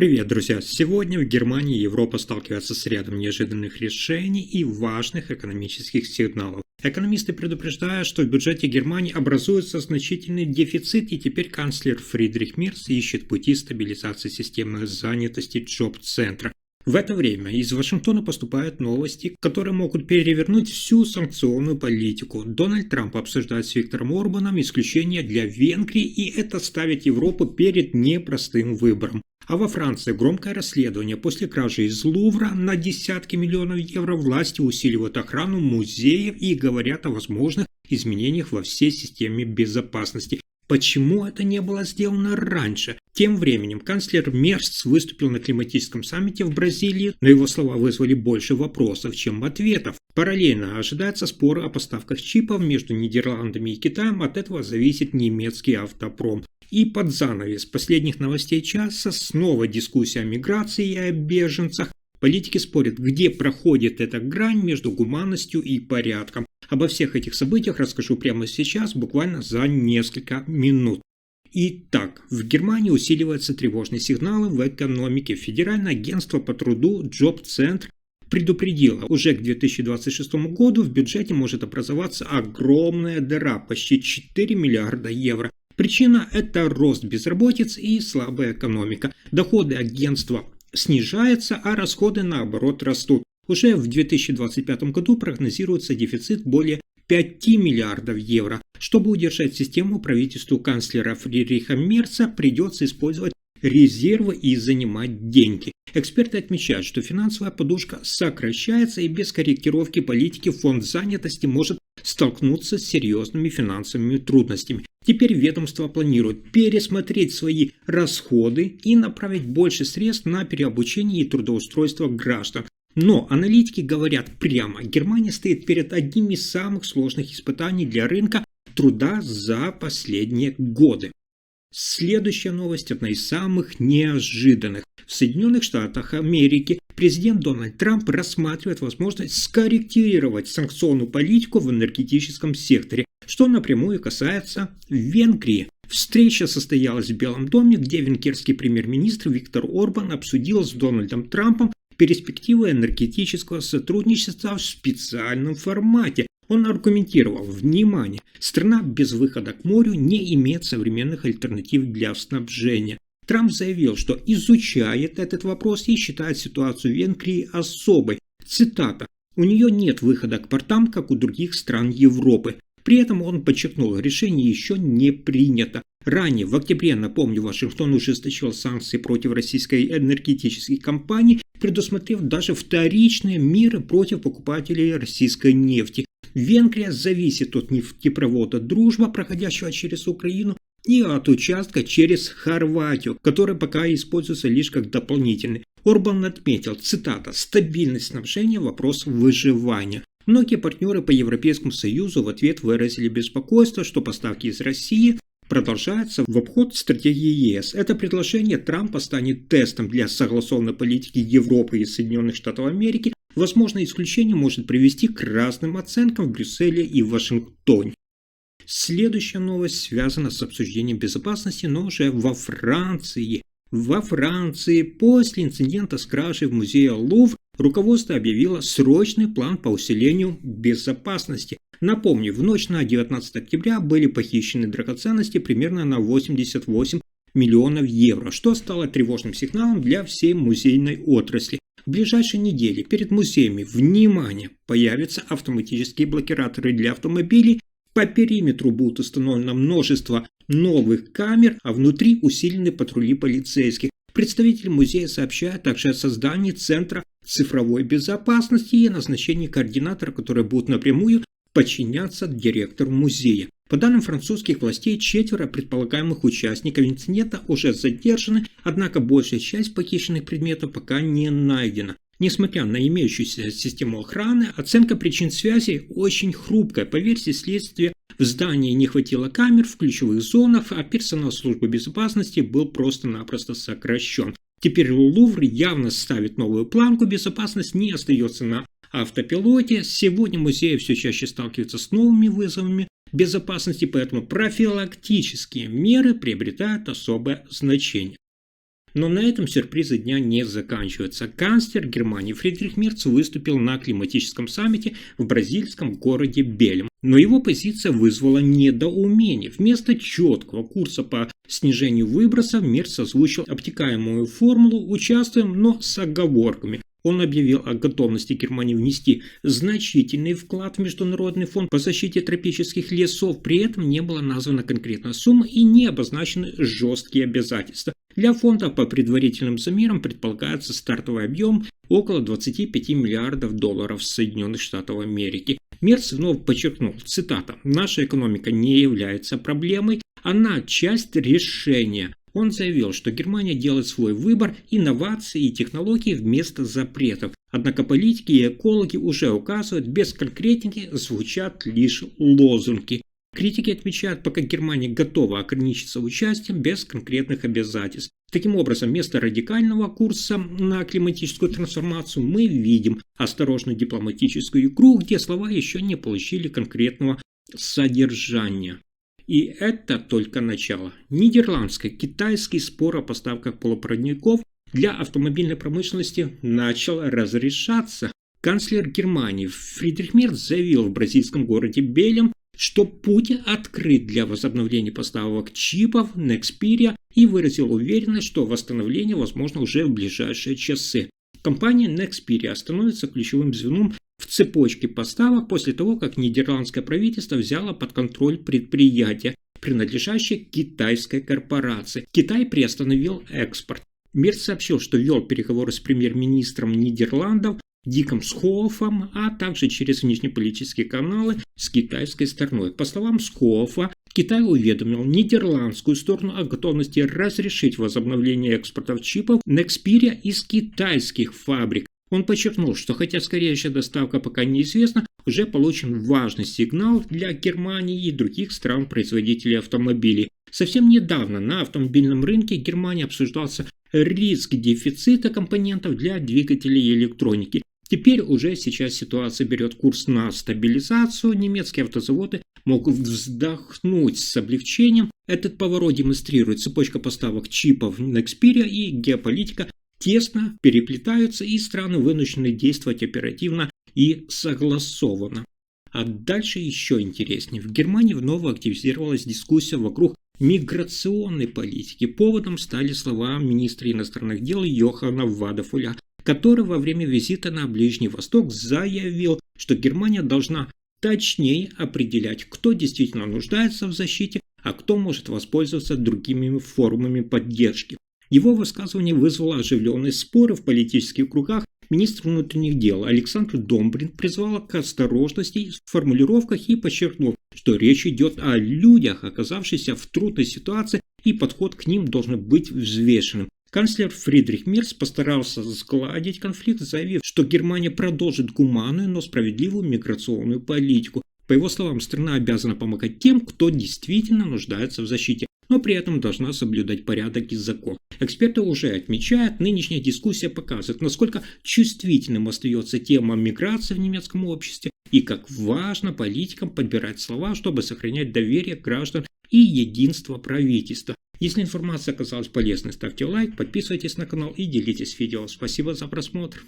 Привет, друзья! Сегодня в Германии и Европа сталкиваются с рядом неожиданных решений и важных экономических сигналов. Экономисты предупреждают, что в бюджете Германии образуется значительный дефицит, и теперь канцлер Фридрих Мерц ищет пути стабилизации системы занятости джоб-центра. В это время из Вашингтона поступают новости, которые могут перевернуть всю санкционную политику. Дональд Трамп обсуждает с Виктором Орбаном исключение для Венгрии, и это ставит Европу перед непростым выбором. А во Франции громкое расследование. После кражи из Лувра на десятки миллионов евро власти усиливают охрану музеев и говорят о возможных изменениях во всей системе безопасности. Почему это не было сделано раньше? Тем временем канцлер Мерц выступил на климатическом саммите в Бразилии, но его слова вызвали больше вопросов, чем ответов. Параллельно ожидается спор о поставках чипов между Нидерландами и Китаем, от этого зависит немецкий автопром. И под занавес последних новостей часа снова дискуссия о миграции и о беженцах. Политики спорят, где проходит эта грань между гуманностью и порядком. Обо всех этих событиях расскажу прямо сейчас, буквально за несколько минут. Итак, в Германии усиливаются тревожные сигналы в экономике. Федеральное агентство по труду Джоб-центр предупредило, уже к 2026 году в бюджете может образоваться огромная дыра, почти 4 миллиарда евро. Причина – это рост безработицы и слабая экономика. Доходы агентства снижаются, а расходы наоборот растут. Уже в 2025 году прогнозируется дефицит более 5 миллиардов евро. Чтобы удержать систему, правительству канцлера Фридриха Мерца придется использовать резервы и занимать деньги. Эксперты отмечают, что финансовая подушка сокращается, и без корректировки политики фонд занятости может столкнуться с серьезными финансовыми трудностями. Теперь ведомство планирует пересмотреть свои расходы и направить больше средств на переобучение и трудоустройство граждан. Но аналитики говорят прямо, Германия стоит перед одним из самых сложных испытаний для рынка труда за последние годы. Следующая новость одна из самых неожиданных. В Соединенных Штатах Америки президент Дональд Трамп рассматривает возможность скорректировать санкционную политику в энергетическом секторе, что напрямую касается Венгрии. Встреча состоялась в Белом доме, где венгерский премьер-министр Виктор Орбан обсудил с Дональдом Трампом перспективы энергетического сотрудничества в специальном формате. Он аргументировал, внимание, страна без выхода к морю не имеет современных альтернатив для снабжения. Трамп заявил, что изучает этот вопрос и считает ситуацию в Венгрии особой. Цитата: «У нее нет выхода к портам, как у других стран Европы». При этом он подчеркнул, решение еще не принято. Ранее, в октябре, напомню, Вашингтон ужесточил санкции против российской энергетической компании, предусмотрев даже вторичные меры против покупателей российской нефти. Венгрия зависит от нефтепровода «Дружба», проходящего через Украину, и от участка через Хорватию, который пока используется лишь как дополнительный. Орбан отметил, цитата: «Стабильность снабжения – вопрос выживания». Многие партнеры по Европейскому Союзу в ответ выразили беспокойство, что поставки из России продолжаются в обход стратегии ЕС. Это предложение Трампа станет тестом для согласованной политики Европы и Соединенных Штатов Америки. Возможно, исключение может привести к разным оценкам в Брюсселе и в Вашингтоне. Следующая новость связана с обсуждением безопасности, но уже во Франции. Во Франции после инцидента с кражей в музее Лувр руководство объявило срочный план по усилению безопасности. Напомню, в ночь на 19 октября были похищены драгоценности примерно на 88 миллионов евро, что стало тревожным сигналом для всей музейной отрасли. В ближайшие недели перед музеями, внимание, появятся автоматические блокираторы для автомобилей. По периметру будут установлено множество новых камер, а внутри усилены патрули полицейских. Представитель музея сообщает также о создании Центра цифровой безопасности и о назначении координатора, которые будут напрямую подчиняться директору музея. По данным французских властей, 4 предполагаемых участников инцидента уже задержаны, однако большая часть похищенных предметов пока не найдена. Несмотря на имеющуюся систему охраны, оценка причин связи очень хрупкая. По версии следствия, в здании не хватило камер в ключевых зонах, а персонал службы безопасности был просто-напросто сокращен. Теперь Лувр явно ставит новую планку, безопасность не остается на автопилоте. Сегодня музеи все чаще сталкиваются с новыми вызовами безопасности, поэтому профилактические меры приобретают особое значение. Но на этом сюрпризы дня не заканчиваются. Канцлер Германии Фридрих Мерц выступил на климатическом саммите в бразильском городе Белем. Но его позиция вызвала недоумение. Вместо четкого курса по снижению выбросов Мерц озвучил обтекаемую формулу «участвуем, но с оговорками». Он объявил о готовности Германии внести значительный вклад в Международный фонд по защите тропических лесов. При этом не была названа конкретная сумма и не обозначены жесткие обязательства. Для фонда по предварительным замерам предполагается стартовый объем около 25 миллиардов долларов Соединенных Штатов Америки. Мерц вновь подчеркнул, цитата, «Наша экономика не является проблемой, она часть решения». Он заявил, что Германия делает свой выбор инноваций и технологий вместо запретов. Однако политики и экологи уже указывают, без конкретики звучат лишь лозунги. Критики отмечают, пока Германия готова ограничиться участием без конкретных обязательств. Таким образом, вместо радикального курса на климатическую трансформацию мы видим осторожную дипломатическую игру, где слова еще не получили конкретного содержания. И это только начало. Нидерландско-китайский спор о поставках полупроводников для автомобильной промышленности начал разрешаться. Канцлер Германии Фридрих Мерц заявил в бразильском городе Белем, что путь открыт для возобновления поставок чипов Nexperia и выразил уверенность, что восстановление возможно уже в ближайшие часы. Компания Nexperia становится ключевым звеном в цепочке поставок после того, как нидерландское правительство взяло под контроль предприятие, принадлежащее китайской корпорации. Китай приостановил экспорт. Мерц сообщил, что вел переговоры с премьер-министром Нидерландов Диком Схофом, а также через внешнеполитические каналы с китайской стороной. По словам Схофа, Китай уведомил нидерландскую сторону о готовности разрешить возобновление экспортов чипов Nexperia из китайских фабрик. Он подчеркнул, что хотя скорейшая доставка пока неизвестна, уже получен важный сигнал для Германии и других стран-производителей автомобилей. Совсем недавно на автомобильном рынке Германии обсуждался риск дефицита компонентов для двигателей и электроники. Теперь уже сейчас ситуация берет курс на стабилизацию. Немецкие автозаводы могут вздохнуть с облегчением. Этот поворот демонстрирует цепочка поставок чипов Nexperia и геополитика тесно переплетаются, и страны вынуждены действовать оперативно и согласованно. А дальше еще интереснее. В Германии вновь активизировалась дискуссия вокруг миграционной политики. Поводом стали слова министра иностранных дел Йохана Вадефуля, который во время визита на Ближний Восток заявил, что Германия должна точнее определять, кто действительно нуждается в защите, а кто может воспользоваться другими формами поддержки. Его высказывание вызвало оживленные споры в политических кругах. Министр внутренних дел Александр Домбрин призвал к осторожности в формулировках и подчеркнул, что речь идет о людях, оказавшихся в трудной ситуации, и подход к ним должен быть взвешенным. Канцлер Фридрих Мерц постарался сгладить конфликт, заявив, что Германия продолжит гуманную, но справедливую миграционную политику. По его словам, страна обязана помогать тем, кто действительно нуждается в защите, но при этом должна соблюдать порядок и закон. Эксперты уже отмечают, нынешняя дискуссия показывает, насколько чувствительным остается тема миграции в немецком обществе и как важно политикам подбирать слова, чтобы сохранять доверие граждан и единство правительства. Если информация оказалась полезной, ставьте лайк, подписывайтесь на канал и делитесь видео. Спасибо за просмотр.